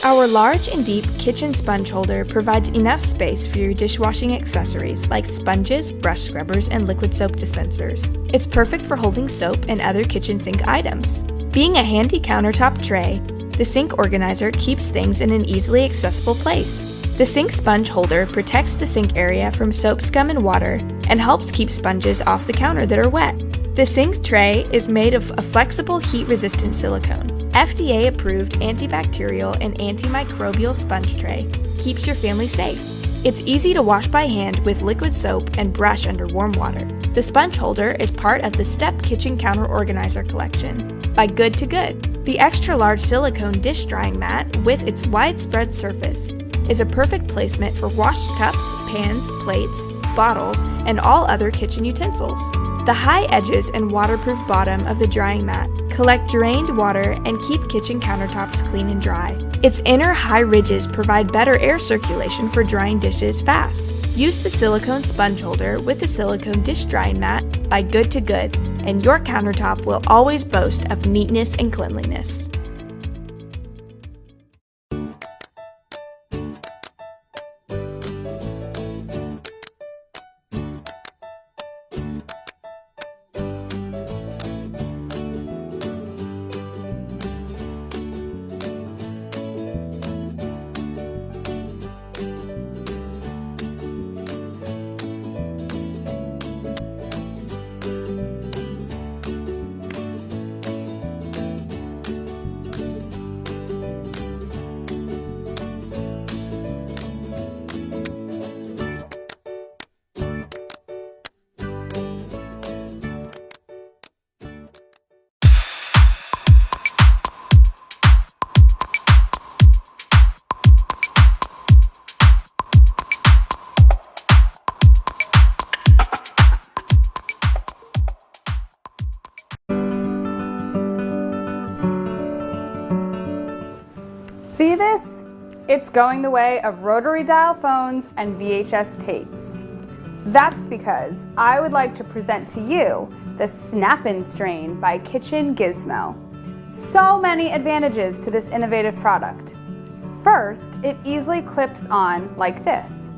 Our large and deep kitchen sponge holder provides enough space for your dishwashing accessories like sponges, brush scrubbers, and liquid soap dispensers. It's perfect for holding soap and other kitchen sink items. Being a handy countertop tray, the sink organizer keeps things in an easily accessible place. The sink sponge holder protects the sink area from soap scum and water and helps keep sponges off the counter that are wet. The sink tray is made of a flexible heat-resistant silicone. FDA-approved antibacterial and antimicrobial sponge tray keeps your family safe. It's easy to wash by hand with liquid soap and brush under warm water. The sponge holder is part of the Step Kitchen Counter Organizer collection by Good to Good. The extra-large silicone dish drying mat with its widespread surface is a perfect placement for washed cups, pans, plates, bottles, and all other kitchen utensils. The high edges and waterproof bottom of the drying mat collect drained water and keep kitchen countertops clean and dry. Its inner high ridges provide better air circulation for drying dishes fast. Use the silicone sponge holder with the silicone dish drying mat by Good to Good, and your countertop will always boast of neatness and cleanliness. See this? It's going the way of rotary dial phones and VHS tapes. That's because I would like to present to you the Snap-In Strain by Kitchen Gizmo. So many advantages to this innovative product. First, it easily clips on like this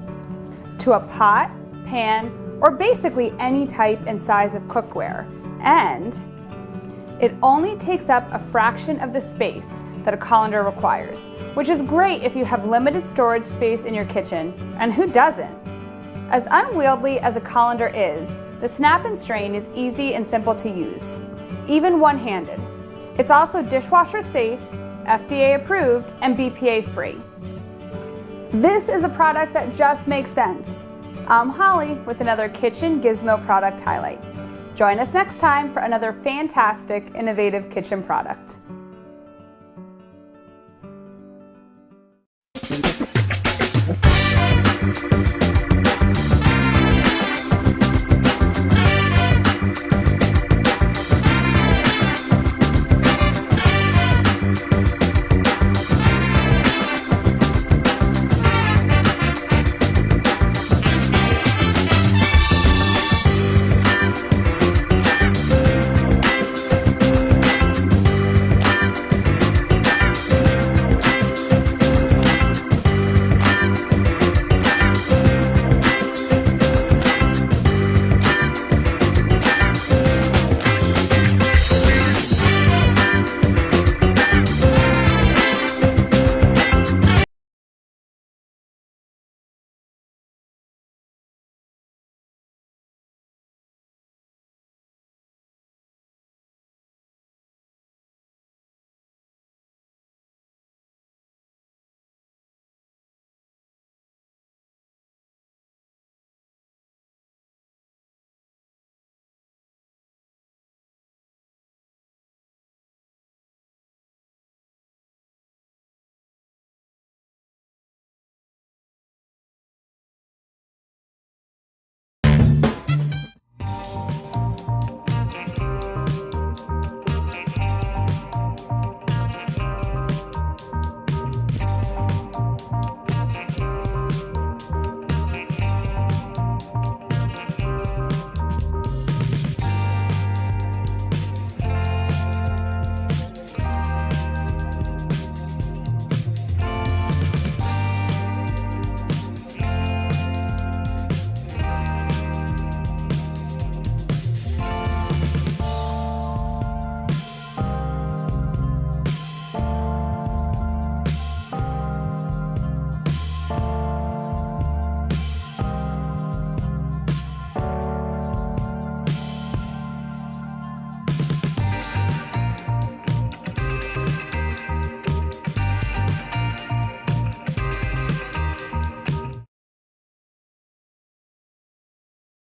to a pot, pan, or basically any type and size of cookware. And it only takes up a fraction of the space that a colander requires, which is great if you have limited storage space in your kitchen, and who doesn't? As unwieldy as a colander is, the Snap-In Strain is easy and simple to use, even one-handed. It's also dishwasher safe, FDA approved, and BPA free. This is a product that just makes sense. I'm Holly with another Kitchen Gizmo product highlight. Join us next time for another fantastic, innovative kitchen product.